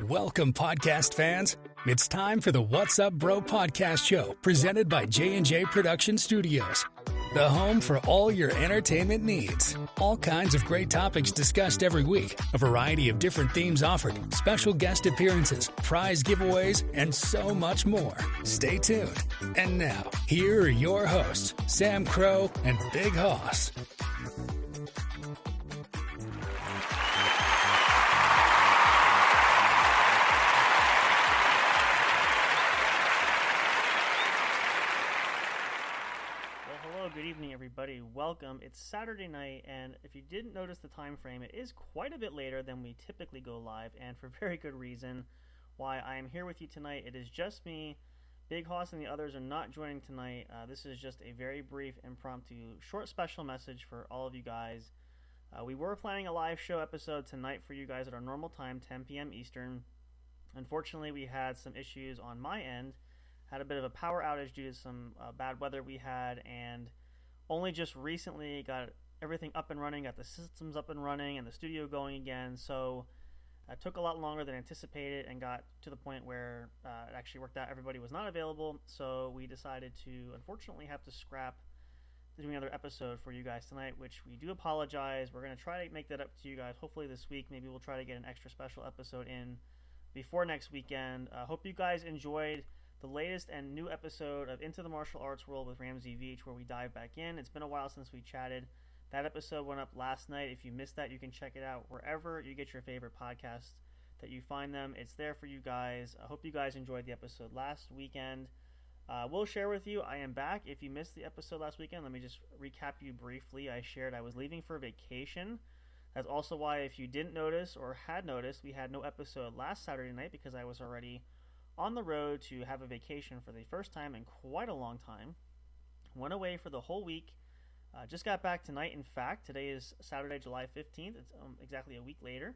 Welcome, podcast fans. It's time for the What's Up Bro podcast show presented by J&J Production Studios, the home for all your entertainment needs. All kinds of great topics discussed every week, a variety of different themes offered, special guest appearances, prize giveaways, and so much more. Stay tuned. And now, here are your hosts, Sam Crow and Big Hoss. Good evening, everybody. Welcome. It's Saturday night, and if you didn't notice the time frame, it is quite a bit later than we typically go live, and for very good reason. Why I am here with you tonight, it is just me. Big Hoss and the others are not joining tonight. This is just a very brief, impromptu, short special message for all of you guys. We were planning a live show episode tonight for you guys at our normal time, 10 p.m. Eastern. Unfortunately, we had some issues on my end. Had a bit of a power outage due to some bad weather we had, and only just recently got everything up and running, got the systems up and running, and the studio going again. So it took a lot longer than anticipated and got to the point where it actually worked out. Everybody was not available, so we decided to unfortunately have to scrap doing another episode for you guys tonight, which we do apologize. We're going to try to make that up to you guys hopefully this week. Maybe we'll try to get an extra special episode in before next weekend. Hope you guys enjoyed the latest and new episode of Into the Martial Arts World with Ramsey Veach, where we dive back in. It's been a while since we chatted. That episode went up last night. If you missed that, you can check it out wherever you get your favorite podcasts that you find them. It's there for you guys. I hope you guys enjoyed the episode last weekend. We'll share with you, I am back. If you missed the episode last weekend, let me just recap you briefly. I shared I was leaving for vacation. That's also why, if you didn't notice or had noticed, we had no episode last Saturday night, because I was already on the road to have a vacation for the first time in quite a long time. Went away for the whole week. Just got back tonight, in fact. Today is Saturday, July 15th. It's exactly a week later.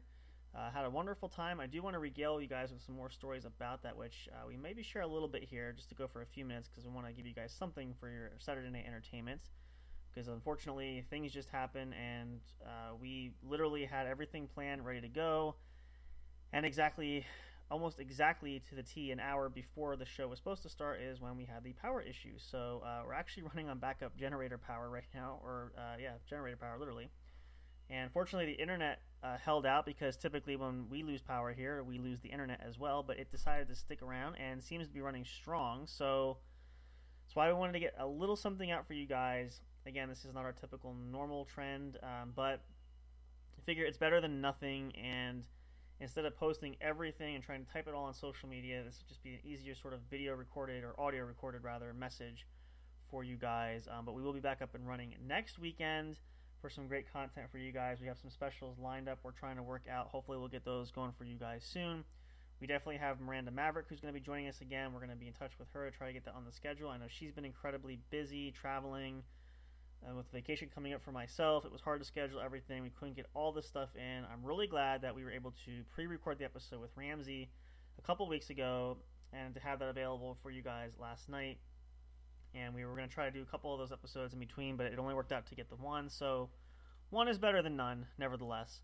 Had a wonderful time. I do want to regale you guys with some more stories about that, which we maybe share a little bit here, just to go for a few minutes, because we want to give you guys something for your Saturday night entertainment. Because unfortunately, things just happen, and we literally had everything planned, ready to go. And almost exactly to the T, an hour before the show was supposed to start is when we had the power issue. So we're actually running on backup generator power right now, generator power literally. And fortunately the internet held out, because typically when we lose power here, we lose the internet as well, but it decided to stick around and seems to be running strong. So that's why we wanted to get a little something out for you guys. Again, this is not our typical normal trend, but I figure it's better than nothing, and instead of posting everything and trying to type it all on social media, this would just be an easier sort of video recorded, or audio recorded rather, message for you guys. But we will be back up and running next weekend for some great content for you guys. We have some specials lined up we're trying to work out. Hopefully we'll get those going for you guys soon. We definitely have Miranda Maverick, who's going to be joining us again. We're going to be in touch with her to try to get that on the schedule. I know she's been incredibly busy traveling. With vacation coming up for myself, it was hard to schedule everything. We couldn't get all this stuff in. I'm really glad that we were able to pre-record the episode with Ramsey a couple weeks ago, and to have that available for you guys last night. And we were going to try to do a couple of those episodes in between, but it only worked out to get the one. So one is better than none, nevertheless.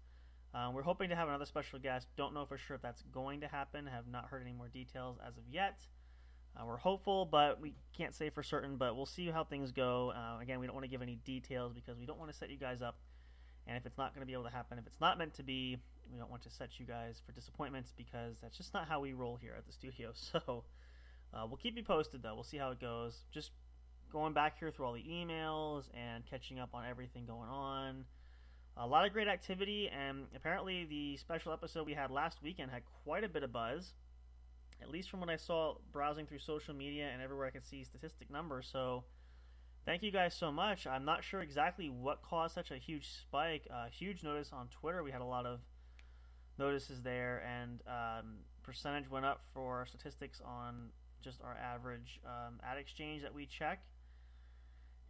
We're hoping to have another special guest. Don't know for sure if that's going to happen. Have not heard any more details as of yet. We're hopeful, but we can't say for certain, but we'll see how things go. Again, we don't want to give any details, because we don't want to set you guys up, and if it's not going to be able to happen, if it's not meant to be, we don't want to set you guys for disappointments, because that's just not how we roll here at the studio. So we'll keep you posted, though. We'll see how it goes. Just going back here through all the emails and catching up on everything going on. A lot of great activity, and apparently the special episode we had last weekend had quite a bit of buzz, at least from what I saw browsing through social media and everywhere I could see statistic numbers. So thank you guys so much. I'm not sure exactly what caused such a huge spike. Huge notice on Twitter. We had a lot of notices there, and percentage went up for statistics on just our average ad exchange that we check.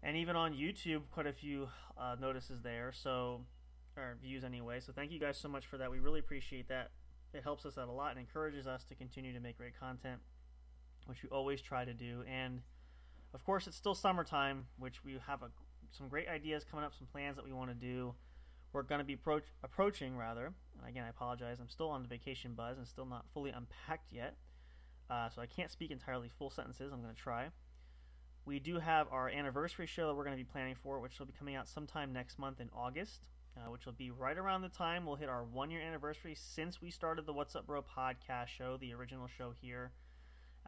And even on YouTube, quite a few notices there, or views anyway. So thank you guys so much for that. We really appreciate that. It helps us out a lot and encourages us to continue to make great content, which we always try to do. And of course, it's still summertime, which we have some great ideas coming up, some plans that we want to do. we're going to be approaching, rather. And again, I apologize. I'm still on the vacation buzz and still not fully unpacked yet. So I can't speak entirely full sentences. I'm going to try. We do have our anniversary show that we're going to be planning for, which will be coming out sometime next month in August, which will be right around the time we'll hit our 1-year anniversary since we started the What's Up Bro podcast show, the original show here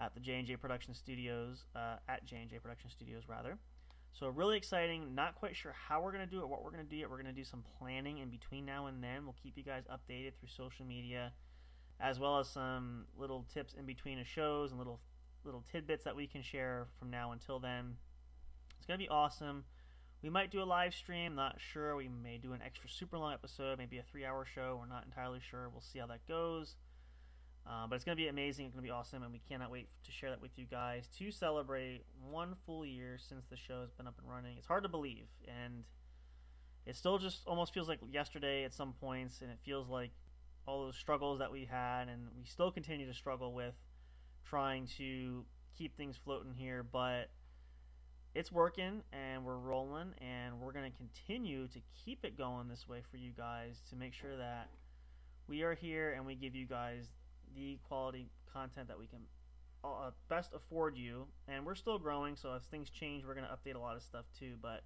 at the J&J Production Studios, at J&J Production Studios, rather. So really exciting. Not quite sure how we're going to do it, what we're going to do yet. We're going to do some planning in between now and then. We'll keep you guys updated through social media, as well as some little tips in between the shows and little tidbits that we can share from now until then. It's going to be awesome. We might do a live stream, not sure. We may do an extra super long episode, maybe a 3-hour show. We're not entirely sure. We'll see how that goes. But it's going to be amazing. It's going to be awesome, and we cannot wait to share that with you guys to celebrate 1 full year since the show has been up and running. It's hard to believe, and it still just almost feels like yesterday at some points, and it feels like all those struggles that we had, and we still continue to struggle with trying to keep things floating here, but it's working and we're rolling, and we're going to continue to keep it going this way for you guys to make sure that we are here and we give you guys the quality content that we can best afford you. And we're still growing, so as things change, we're going to update a lot of stuff too, but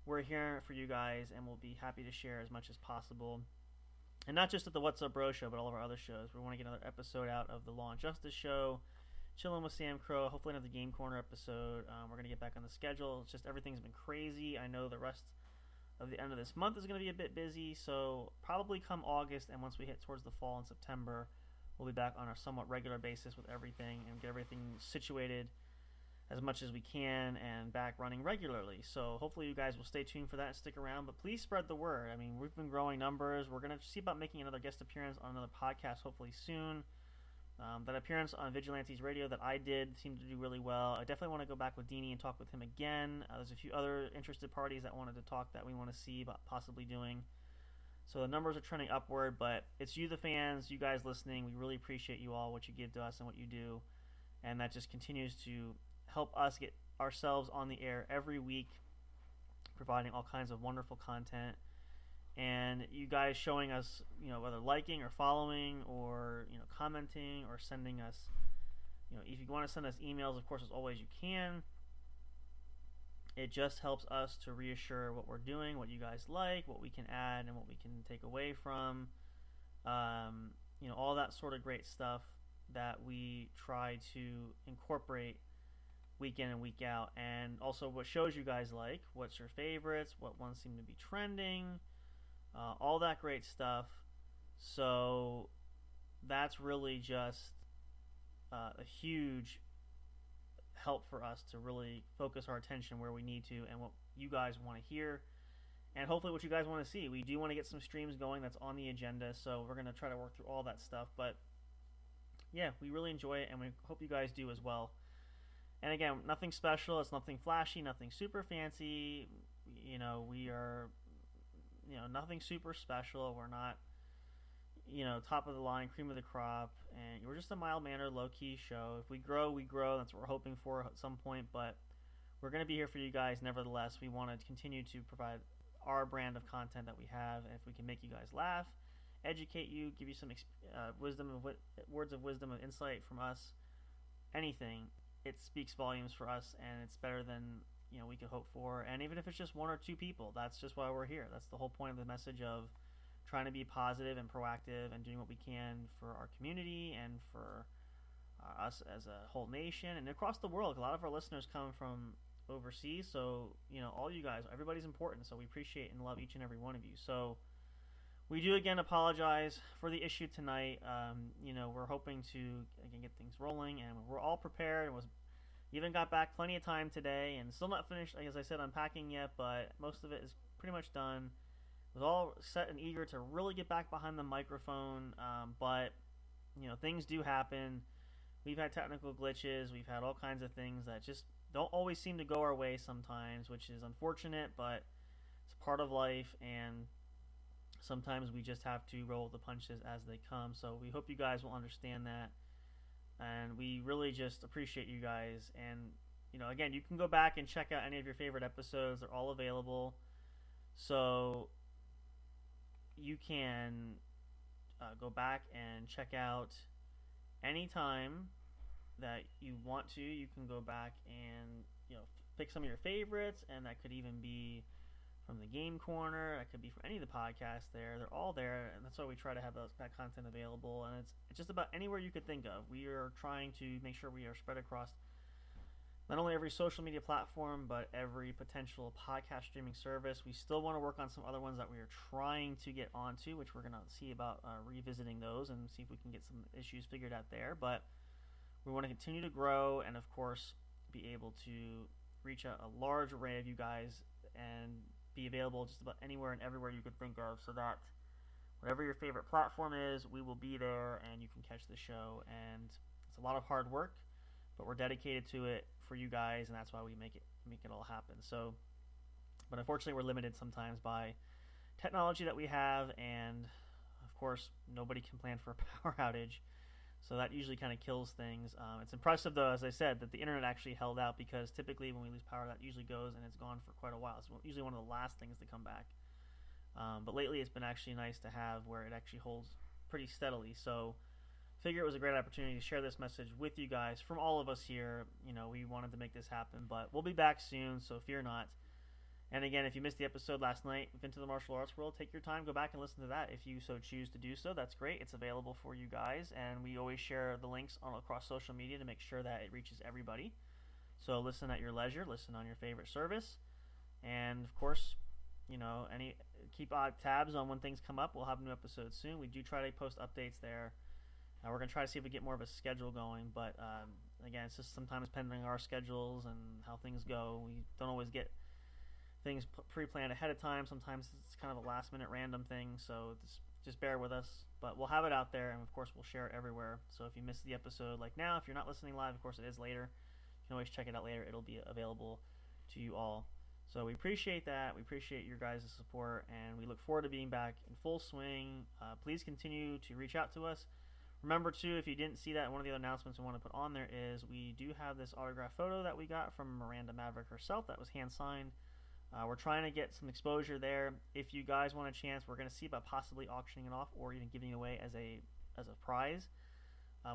we're here for you guys, and we'll be happy to share as much as possible. And not just at the What's Up Bro show, but all of our other shows. We want to get another episode out of the Law and Justice show, chilling with Sam Crow, hopefully another Game Corner episode. We're going to get back on the schedule. It's just everything's been crazy. I know the rest of the end of this month is going to be a bit busy, so probably come August, and once we hit towards the fall in September, we'll be back on a somewhat regular basis with everything and get everything situated as much as we can and back running regularly. So hopefully you guys will stay tuned for that and stick around, but please spread the word. I mean, we've been growing numbers. We're going to see about making another guest appearance on another podcast hopefully soon. That appearance on Vigilantes Radio that I did seemed to do really well. I definitely want to go back with Deanie and talk with him again. There's a few other interested parties that wanted to talk that we want to see about possibly doing. So the numbers are trending upward, but it's you, the fans, you guys listening. We really appreciate you all, what you give to us and what you do. And that just continues to help us get ourselves on the air every week, providing all kinds of wonderful content. And you guys showing us, whether liking or following or, commenting or sending us, if you want to send us emails, of course, as always, you can. It just helps us to reassure what we're doing, what you guys like, what we can add, and what we can take away from. All that sort of great stuff that we try to incorporate week in and week out. And also what shows you guys like, what's your favorites, what ones seem to be trending, all that great stuff. So that's really just a huge help for us to really focus our attention where we need to and what you guys want to hear and hopefully what you guys want to see. We do want to get some streams going. That's on the agenda, so we're going to try to work through all that stuff. But yeah, we really enjoy it, and we hope you guys do as well. And again, nothing special. It's nothing flashy, nothing super fancy. We are nothing super special. We're not top of the line, cream of the crop, and we're just a mild-mannered, low-key show. If we grow, we grow. That's what we're hoping for at some point, but we're going to be here for you guys nevertheless. We want to continue to provide our brand of content that we have, and if we can make you guys laugh, educate you, give you some words of wisdom, of insight from us, anything, it speaks volumes for us, and it's better than we could hope for. And even if it's just 1 or 2 people, that's just why we're here. That's the whole point of the message of trying to be positive and proactive and doing what we can for our community and for us as a whole nation and across the world. A lot of our listeners come from overseas, so all you guys, everybody's important, so we appreciate and love each and every one of you. So we do again apologize for the issue tonight. We're hoping to again get things rolling, and we're all prepared and even got back plenty of time today, and still not finished, as I said, unpacking yet, but most of it is pretty much done. Was all set and eager to really get back behind the microphone, but things do happen. We've had technical glitches. We've had all kinds of things that just don't always seem to go our way sometimes, which is unfortunate, but it's part of life, and sometimes we just have to roll the punches as they come. So we hope you guys will understand that, and we really just appreciate you guys. And again, you can go back and check out any of your favorite episodes. They're all available. So you can go back and check out anytime that you want to. You can go back and pick some of your favorites, and that could even be from the Game Corner. That could be from any of the podcasts. They're all there, and that's why we try to have that content available. And it's just about anywhere you could think of. We are trying to make sure we are spread across not only every social media platform, but every potential podcast streaming service. We still want to work on some other ones that we are trying to get onto, which we're going to see about revisiting those and see if we can get some issues figured out there. But we want to continue to grow and, of course, be able to reach a large array of you guys and be available just about anywhere and everywhere you could think of, so that whatever your favorite platform is, we will be there and you can catch the show. And it's a lot of hard work, but we're dedicated to it for you guys, and that's why we make it all happen. So, but unfortunately, we're limited sometimes by technology that we have, and of course, nobody can plan for a power outage, so that usually kind of kills things. It's impressive, though, as I said, that the internet actually held out, because typically when we lose power, that usually goes and it's gone for quite a while. It's usually one of the last things to come back. But lately, it's been actually nice to have where it actually holds pretty steadily. So figure it was a great opportunity to share this message with you guys from all of us here. We wanted to make this happen, but we'll be back soon, so fear not. And again, if you missed the episode last night of Into the Martial Arts World, take your time, go back and listen to that if you so choose to do so. That's great. It's available for you guys, and we always share the links across social media to make sure that it reaches everybody. So listen at your leisure, listen on your favorite service, and of course, keep odd tabs on when things come up. We'll have new episodes soon. We do try to post updates there. We're going to try to see if we get more of a schedule going, but again, it's just sometimes pending our schedules and how things go. We don't always get things pre-planned ahead of time. Sometimes it's kind of a last-minute random thing, so just bear with us. But we'll have it out there, and of course, we'll share it everywhere. So if you missed the episode, like now, if you're not listening live, of course, it is later. You can always check it out later. It'll be available to you all. So we appreciate that. We appreciate your guys' support, and we look forward to being back in full swing. Please continue to reach out to us. Remember, too, if you didn't see that, one of the other announcements we want to put on there is we do have this autograph photo that we got from Miranda Maverick herself that was hand-signed. We're trying to get some exposure there. If you guys want a chance, we're going to see about possibly auctioning it off or even giving it away as a prize.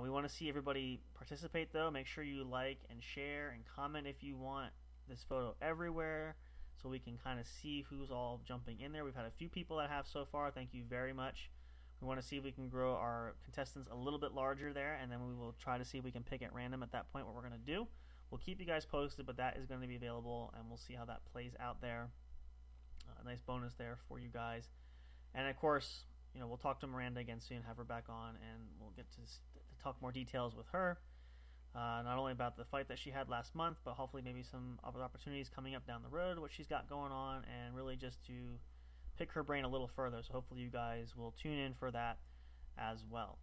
We want to see everybody participate, though. Make sure you like and share and comment if you want this photo everywhere, so we can kind of see who's all jumping in there. We've had a few people that have so far. Thank you very much. We want to see if we can grow our contestants a little bit larger there, and then we will try to see if we can pick at random at that point what we're going to do. We'll keep you guys posted, but that is going to be available, and we'll see how that plays out there. A nice bonus there for you guys. And, of course, we'll talk to Miranda again soon, have her back on, and we'll get to talk more details with her, not only about the fight that she had last month, but hopefully maybe some other opportunities coming up down the road, what she's got going on, and really just to pick her brain a little further. So hopefully you guys will tune in for that as well.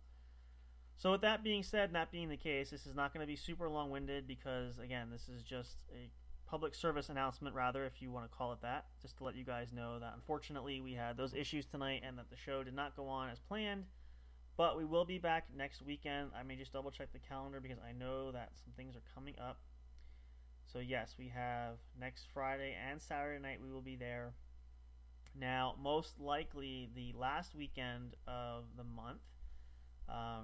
So with that being said, and that being the case, this is not going to be super long-winded because, again, this is just a public service announcement, rather, if you want to call it that, just to let you guys know that unfortunately we had those issues tonight and that the show did not go on as planned, but we will be back next weekend. I may just double-check the calendar because I know that some things are coming up. So yes, we have next Friday and Saturday night we will be there. Now, most likely the last weekend of the month,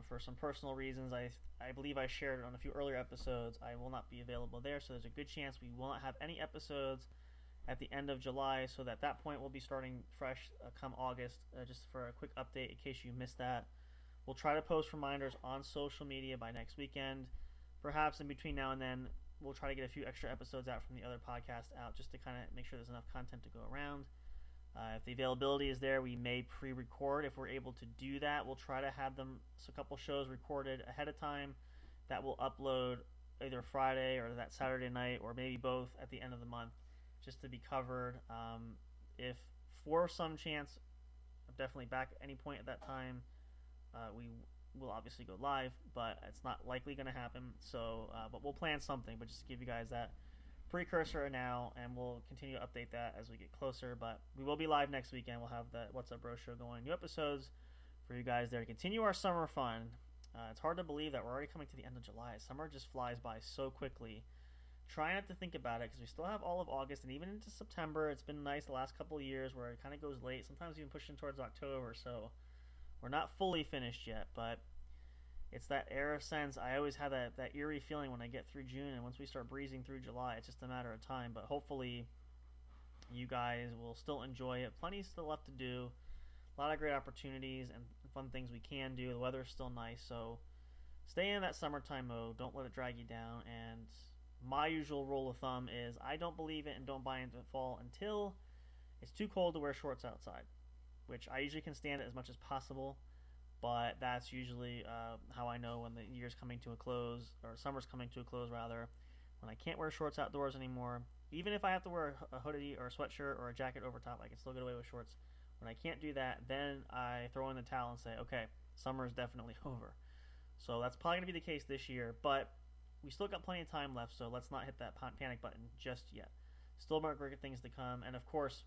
for some personal reasons, I believe I shared it on a few earlier episodes, I will not be available there, so there's a good chance we will not have any episodes at the end of July, so at that point we'll be starting fresh come August. Just for a quick update in case you missed that, we'll try to post reminders on social media by next weekend. Perhaps in between now and then, we'll try to get a few extra episodes out from the other podcast out just to kind of make sure there's enough content to go around. If the availability is there, we may pre-record. If we're able to do that, we'll try to have a couple shows recorded ahead of time that we'll upload either Friday or that Saturday night, or maybe both at the end of the month, just to be covered. If for some chance, I'm definitely back at any point at that time, we will obviously go live, but it's not likely going to happen. So, but we'll plan something, but just to give you guys that precursor now, and we'll continue to update that as we get closer. But we will be live next weekend. We'll have the What's Up Bro show going, new episodes for you guys there to continue our summer fun. It's hard to believe that we're already coming to the end of July. Summer just flies by so quickly. try not to think about it because we still have all of August and even into September. It's been nice the last couple of years where it kind of goes late, sometimes even pushing towards October, so we're not fully finished yet, but it's that era sense. I always have that eerie feeling when I get through June, and once we start breezing through July, it's just a matter of time. But hopefully you guys will still enjoy it. Plenty still left to do. A lot of great opportunities and fun things we can do. The weather is still nice, so stay in that summertime mode. Don't let it drag you down. And my usual rule of thumb is I don't believe it and don't buy into fall until it's too cold to wear shorts outside, which I usually can stand it as much as possible. But that's usually how I know when the year's coming to a close, or summer's coming to a close rather, when I can't wear shorts outdoors anymore. Even if I have to wear a hoodie or a sweatshirt or a jacket over top, I can still get away with shorts. When I can't do that, then I throw in the towel and say, okay, summer is definitely over. So that's probably going to be the case this year, but we still got plenty of time left, so let's not hit that panic button just yet. Still more great things to come, and of course,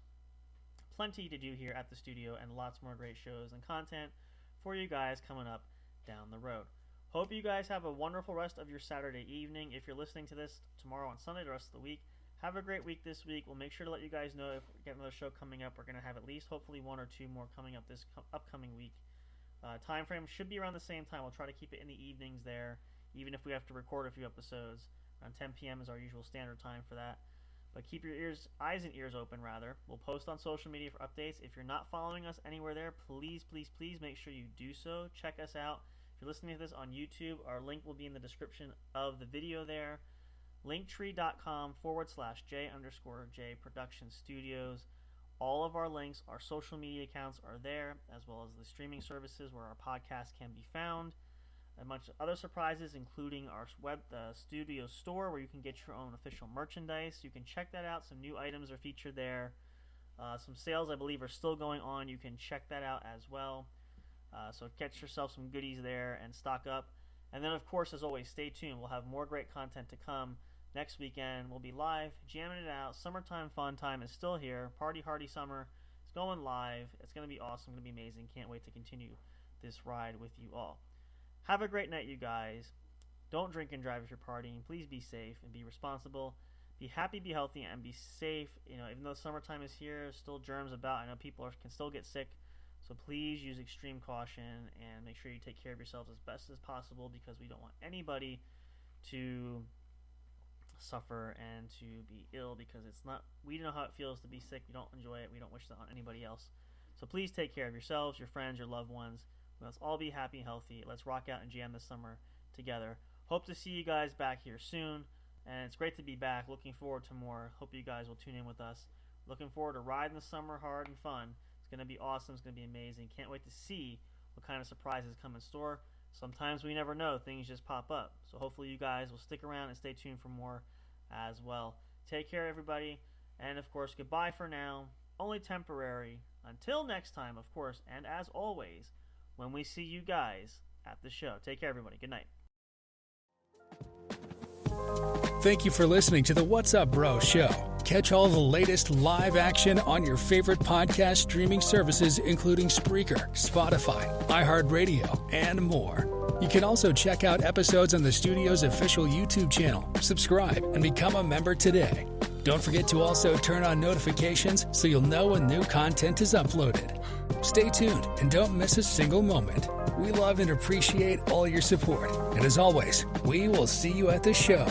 plenty to do here at the studio and lots more great shows and content for you guys coming up down the road. Hope you guys have a wonderful rest of your Saturday evening. If you're listening to this tomorrow on Sunday, the rest of the week, have a great week this week. We'll make sure to let you guys know if we get another show coming up. We're going to have at least hopefully one or two more coming up this upcoming week. Time frame should be around the same time. We'll try to keep it in the evenings there, even if we have to record a few episodes. Around 10 p.m. is our usual standard time for that. But keep your eyes and ears open, rather. We'll post on social media for updates. If you're not following us anywhere there, please make sure you do so. Check us out. If you're listening to this on YouTube, our link will be in the description of the video there. Linktree.com/J_J Production Studios. All of our links, our social media accounts are there, as well as the streaming services where our podcast can be found. A bunch of other surprises, including our studio store where you can get your own official merchandise. You can check that out. Some new items are featured there. Some sales, I believe, are still going on. You can check that out as well. So get yourself some goodies there and stock up. And then, of course, as always, stay tuned. We'll have more great content to come. Next weekend, we'll be live, jamming it out. Summertime fun time is still here. Party hardy summer. It's going live. It's going to be awesome. It's going to be amazing. Can't wait to continue this ride with you all. Have a great night, you guys. Don't drink and drive if you're partying. Please be safe and be responsible. Be happy, be healthy, and be safe. You know, even though summertime is here, there's still germs about. I know people can still get sick. So please use extreme caution and make sure you take care of yourselves as best as possible, because we don't want anybody to suffer and to be ill, because we know how it feels to be sick. We don't enjoy it. We don't wish that on anybody else. So please take care of yourselves, your friends, your loved ones. Let's all be happy and healthy. Let's rock out and jam this summer together. Hope to see you guys back here soon. And it's great to be back. Looking forward to more. Hope you guys will tune in with us. Looking forward to riding the summer hard and fun. It's going to be awesome. It's going to be amazing. Can't wait to see what kind of surprises come in store. Sometimes we never know. Things just pop up. So hopefully you guys will stick around and stay tuned for more as well. Take care, everybody. And, of course, goodbye for now. Only temporary. Until next time, of course. And as always, when we see you guys at the show. Take care, everybody. Good night. Thank you for listening to the What's Up Bro show. Catch all the latest live action on your favorite podcast streaming services, including Spreaker, Spotify, iHeartRadio, and more. You can also check out episodes on the studio's official YouTube channel. Subscribe and become a member today. Don't forget to also turn on notifications so you'll know when new content is uploaded. Stay tuned and don't miss a single moment. We love and appreciate all your support. And as always, we will see you at the show.